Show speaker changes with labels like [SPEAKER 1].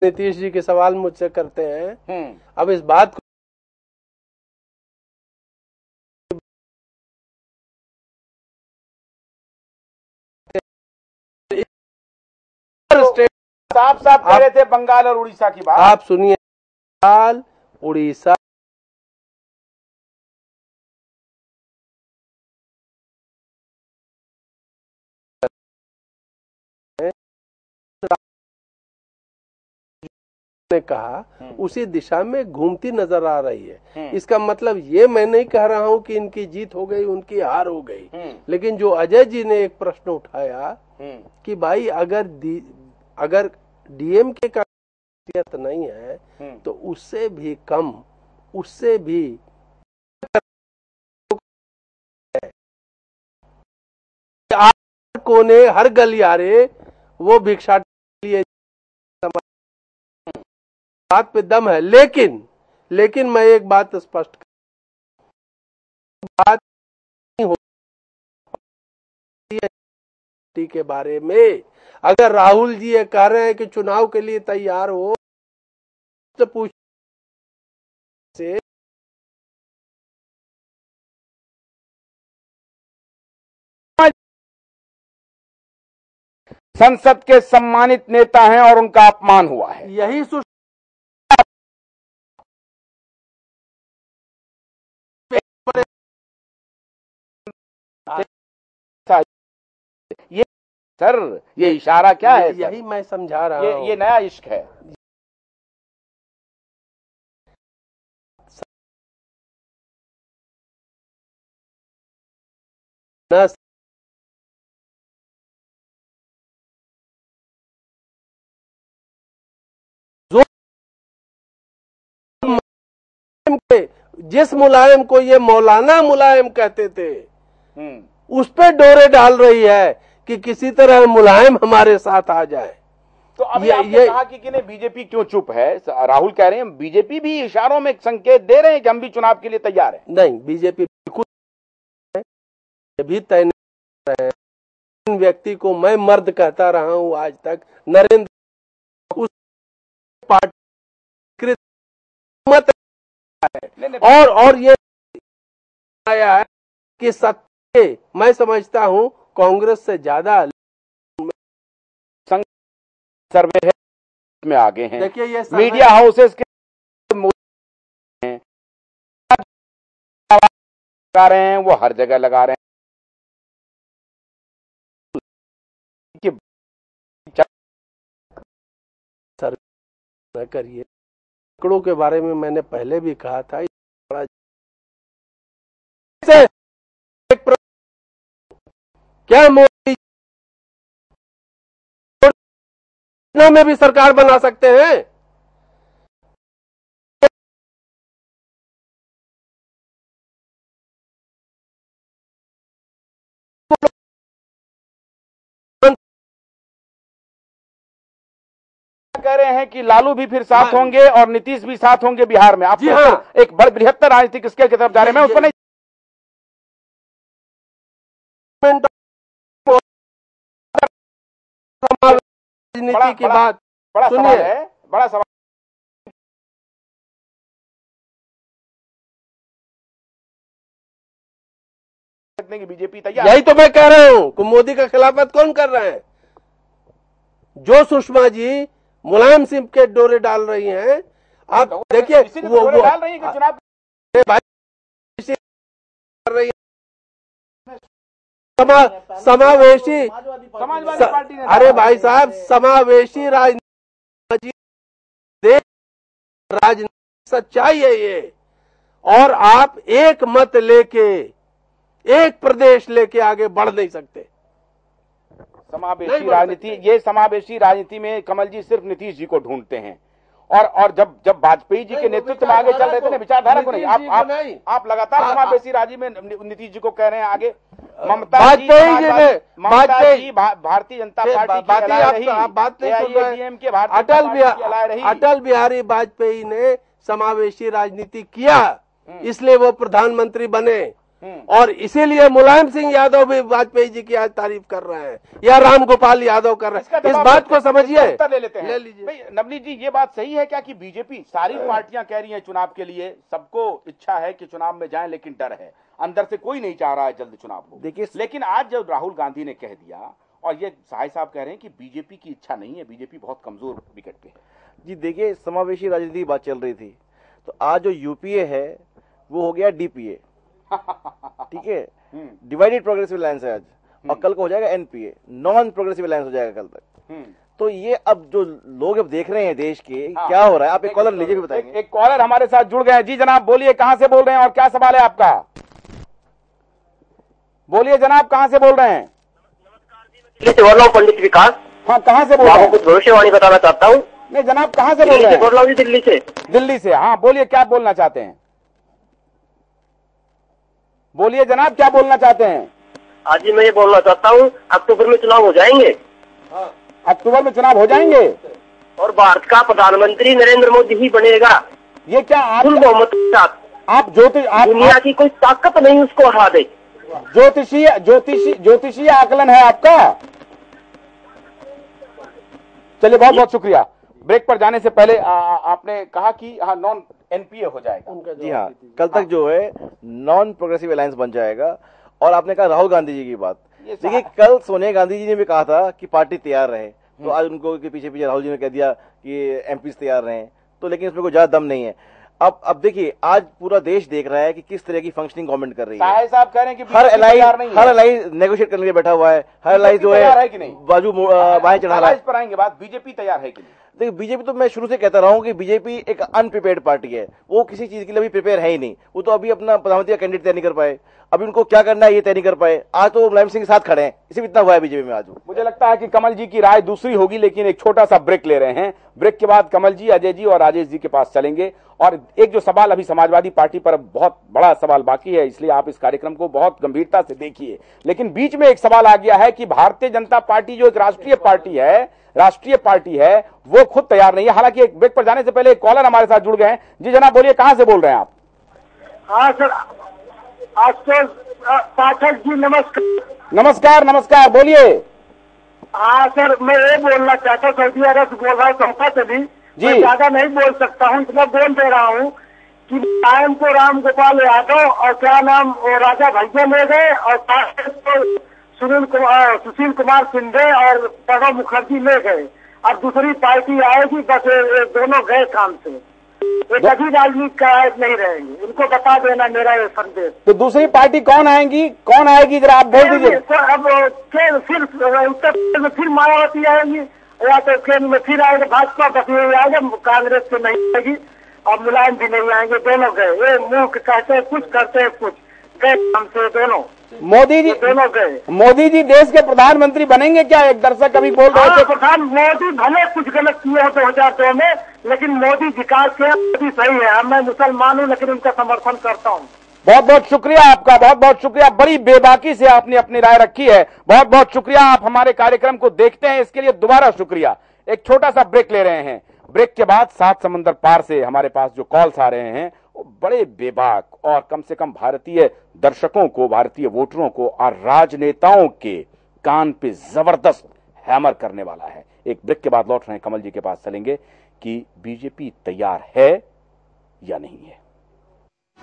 [SPEAKER 1] नीतीश जी के सवाल मुझसे करते हैं। अब इस बात को
[SPEAKER 2] साफ साफ कह रहे थे बंगाल और उड़ीसा की बात।
[SPEAKER 1] आप सुनिए, बंगाल, उड़ीसा ने कहा उसी दिशा में घूमती नजर आ रही है। इसका मतलब ये मैं नहीं कह रहा हूं कि इनकी जीत हो गई, उनकी हार हो गई, लेकिन जो अजय जी ने एक प्रश्न उठाया कि भाई अगर डीएमके का शख्सियत नहीं है तो उससे भी कम, उससे भी हर कोने, हर गलियारे वो भिक्षा लिए बात पे दम है। लेकिन मैं एक बात स्पष्ट बात नहीं हो के बारे में। अगर राहुल जी ये कह रहे हैं कि चुनाव के लिए तैयार हो तो पूछ से
[SPEAKER 2] संसद के सम्मानित नेता हैं और उनका अपमान हुआ है।
[SPEAKER 1] यही
[SPEAKER 2] ये सर, ये इशारा क्या है?
[SPEAKER 1] यही मैं समझा रहा हूं।
[SPEAKER 2] ये नया इश्क है।
[SPEAKER 1] जिस मुलायम को ये मौलाना मुलायम कहते थे उस पे डोरे डाल रही है कि किसी तरह मुलायम हमारे साथ आ जाए।
[SPEAKER 2] तो अभी आपने कहा कि बीजेपी क्यों चुप है? राहुल कह रहे हैं बीजेपी भी इशारों में संकेत दे रहे हैं कि हम भी चुनाव के लिए तैयार हैं।
[SPEAKER 1] नहीं, बीजेपी बिल्कुल भी तय नहीं कर रहे हैं। व्यक्ति को मैं मर्द कहता रहा हूं आज तक, नरेंद्र उस पार्टी और ये आया है कि सत्य मैं समझता हूं कांग्रेस से ज्यादा
[SPEAKER 2] सर्वे में आगे हैं।
[SPEAKER 1] देखिए ये
[SPEAKER 2] मीडिया हाउसेस के लगा रहे हैं, वो हर जगह लगा रहे हैं कि
[SPEAKER 1] सर्वे न करिए। आंकड़ों के बारे में मैंने पहले भी कहा था, क्या मोदी में भी सरकार बना सकते हैं?
[SPEAKER 2] कह रहे हैं कि लालू भी फिर साथ होंगे और नीतीश भी साथ होंगे बिहार में। आप
[SPEAKER 1] जी हाँ,
[SPEAKER 2] एक बड़े बृहत्तर राजनीतिक स्केल की तरफ जा रहे हैं। मैं उसको नहीं,
[SPEAKER 1] राजनीति की बात
[SPEAKER 2] बड़ा सवाल है, बड़ा सवाल। की बीजेपी तैयार।
[SPEAKER 1] यही तो मैं कह रहा हूं कि मोदी का खिलाफत कौन कर रहे हैं? जो सुषमा जी मुलायम सिंह के डोरे डाल रही हैं, आप देखिए वो
[SPEAKER 2] डाल रही है कि चुनाव
[SPEAKER 1] कर रही है समावेशी
[SPEAKER 2] समाजवादी पार्टी ने।
[SPEAKER 1] अरे भाई साहब, समावेशी राजनीति सच्चाई है ये। और आप एक मत लेके, एक प्रदेश लेके आगे बढ़ नहीं सकते।
[SPEAKER 2] समावेशी राजनीति, ये समावेशी राजनीति में कमल जी सिर्फ नीतीश जी को ढूंढते हैं। और जब वाजपेयी जी के नेतृत्व में आगे चल रहे थे ना, विचारधारा को नहीं, आप लगातार समावेशी राजनीति में नीतीश जी को कह रहे हैं आगे। ममता जी भारतीय जनता पार्टी
[SPEAKER 1] अटल बिहारी वाजपेयी ने समावेशी राजनीति किया, इसलिए वो प्रधानमंत्री बने। और इसीलिए मुलायम सिंह यादव भी वाजपेयी जी की आज तारीफ कर रहे हैं या राम गोपाल यादव कर रहे हैं। इस बात को समझिए,
[SPEAKER 2] ले लेते हैं। ले लीजिए नवनीत जी, ये बात सही है क्या कि बीजेपी सारी पार्टियां कह रही हैं चुनाव के लिए, सबको इच्छा है कि चुनाव में जाएं, लेकिन डर है, अंदर से कोई नहीं चाह रहा है जल्द चुनाव हो। देखिए, लेकिन आज जब राहुल गांधी ने कह दिया और ये सहाय साहब कह रहे हैं कि बीजेपी की इच्छा नहीं है, बीजेपी बहुत कमजोर विकेट पे है।
[SPEAKER 3] जी देखिए, समावेशी राजनीति की बात चल रही थी, तो आज जो यूपीए है वो हो गया डीपीए, ठीक है, डिवाइडेड प्रोग्रेसिव अलायंस है आज, और कल को हो जाएगा एनपीए, नॉन प्रोग्रेसिव अलायंस हो जाएगा कल तक। तो ये अब जो लोग अब देख रहे हैं देश के क्या हो रहा है, आप एक कॉलर लीजिए भी बताएंगे।
[SPEAKER 2] एक कॉलर हमारे साथ जुड़ गए हैं। जी जनाब, बोलिए कहां से बोल रहे हैं और क्या सवाल है आपका? बोलिए जनाब, कहां से बोल रहे हैं?
[SPEAKER 4] बोल रहा हूँ पंडित विकास।
[SPEAKER 2] हाँ, कहां से बोल रहे हैं?
[SPEAKER 4] कुछ भविष्यवाणी बताना चाहता हूँ।
[SPEAKER 2] नहीं जनाब, कहां से बोल रहे हैं?
[SPEAKER 4] बोल रहा हूँ दिल्ली से।
[SPEAKER 2] दिल्ली से, हाँ बोलिए, क्या बोलना चाहते हैं? बोलिए जनाब, क्या बोलना चाहते हैं?
[SPEAKER 4] आज मैं ये बोलना चाहता हूँ, अक्टूबर में चुनाव हो जाएंगे।
[SPEAKER 2] अक्टूबर में चुनाव हो जाएंगे
[SPEAKER 4] और भारत का प्रधानमंत्री नरेंद्र मोदी ही बनेगा।
[SPEAKER 2] ये क्या
[SPEAKER 4] फुल बहुमत के साथ।
[SPEAKER 2] आप
[SPEAKER 4] दुनिया की कोई ताकत नहीं उसको हरा दे।
[SPEAKER 2] ज्योतिषीय आकलन है आपका? चलिए, बहुत बहुत शुक्रिया। ब्रेक पर जाने से पहले आपने कहा कि हाँ नॉन एनपीए हो जाएगा।
[SPEAKER 3] जी हाँ, कल तक जो है नॉन प्रोग्रेसिव अलायंस बन जाएगा। और आपने कहा राहुल गांधी जी की बात, देखिए कल सोनिया गांधी जी ने भी कहा था कि पार्टी तैयार रहे, तो आज उनको के पीछे पीछे राहुल जी ने कह दिया कि एमपीज तैयार रहे, तो लेकिन इसमें कोई ज्यादा दम नहीं है। अब देखिए, आज पूरा देश देख रहा है कि किस तरह की फंक्शनिंग गवर्नमेंट कर रही है।
[SPEAKER 2] साहब कह रहे हैं कि
[SPEAKER 3] हर एलाइज नेगोशिएट करने के लिए बैठा हुआ है, हर एलाइज जो है बाजू बाएं चढ़ा रहा है।
[SPEAKER 2] पर आएंगे बात, बीजेपी तैयार है कि नहीं?
[SPEAKER 3] देखिए, बीजेपी तो मैं शुरू से कहता रहा हूं कि बीजेपी एक अनप्रिपेयर्ड पार्टी है, वो किसी चीज के लिए भी प्रिपेयर है ही नहीं। वो तो अभी अपना प्रधानमंत्री का कैंडिडेट तय नहीं कर पाए, अभी उनको क्या करना है ये तय नहीं कर पाए। आज तो मुलायम सिंह के साथ खड़े हैं, इसी इतना हुआ है बीजेपी में आज।
[SPEAKER 2] मुझे लगता है कि कमल जी की राय दूसरी होगी, लेकिन एक छोटा सा ब्रेक ले रहे हैं। ब्रेक के बाद कमल जी, अजय जी और राजेश जी के पास चलेंगे। और एक जो सवाल अभी समाजवादी पार्टी पर बहुत बड़ा सवाल बाकी है, इसलिए आप इस कार्यक्रम को बहुत गंभीरता से देखिए। लेकिन बीच में एक सवाल आ गया है कि भारतीय जनता पार्टी जो एक राष्ट्रीय पार्टी है वो खुद तैयार नहीं है। हालांकि एक ब्रेक पर जाने से पहले एक कॉलर हमारे साथ जुड़ गए हैं। जी जनाब, बोलिए कहां से बोल रहे हैं आप?
[SPEAKER 5] हाँ सर, आशुतोष पाठक जी, नमस्कार।
[SPEAKER 2] नमस्कार नमस्कार, बोलिए।
[SPEAKER 5] हाँ सर, मैं ये बोलना चाहता हूँ, सऊदी अरब से बोल रहा हूँ, चौथा चली जी। ज्यादा नहीं बोल सकता हूँ, इतना बोल दे रहा हूँ कि टाइम को राम गोपाल यादव और क्या नाम राजा भैया ले गए, और सुशील कुमार शिंदे और प्रणब मुखर्जी ले गए। अब दूसरी पार्टी आएगी, बस दोनों गए काम से, ये कभी राजनीति का नहीं रहेंगे। इनको बता देना मेरा ये संदेश।
[SPEAKER 2] तो दूसरी पार्टी कौन आएगी जरा आप बोल दीजिए।
[SPEAKER 5] अब फिर उत्तर प्रदेश में फिर मायावती आएगी, या तो केंद्र में फिर आएगा भाजपा, बस यही आएगा, कांग्रेस तो नहीं आएगी और मुलायम भी नहीं आएंगे। दोनों गए, ये मुंह कहते हैं कुछ, करते हैं कुछ, गए काम से दोनों।
[SPEAKER 2] मोदी जी दोनों गए। मोदी जी देश के प्रधानमंत्री बनेंगे क्या? एक दर्शक अभी बोल रहे थे।
[SPEAKER 5] प्रधान मोदी भले कुछ गलत किए हो 2002 में, लेकिन मोदी विकास के मोदी सही है। मैं मुसलमान हूँ, लेकिन उनका समर्थन करता हूँ।
[SPEAKER 2] बहुत बहुत शुक्रिया आपका, बहुत बहुत शुक्रिया। बड़ी बेबाकी से आपने अपनी राय रखी है, बहुत बहुत शुक्रिया। आप हमारे कार्यक्रम को देखते हैं, इसके लिए दोबारा शुक्रिया। एक छोटा सा ब्रेक ले रहे हैं। ब्रेक के बाद 7 समंदर पार से हमारे पास जो कॉल्स आ रहे हैं वो बड़े बेबाक और कम से कम भारतीय दर्शकों को, भारतीय वोटरों को और राजनेताओं के कान पे जबरदस्त हैमर करने वाला है। एक ब्रेक के बाद लौट रहे हैं, कमल जी के पास चलेंगे कि बीजेपी तैयार है या नहीं है।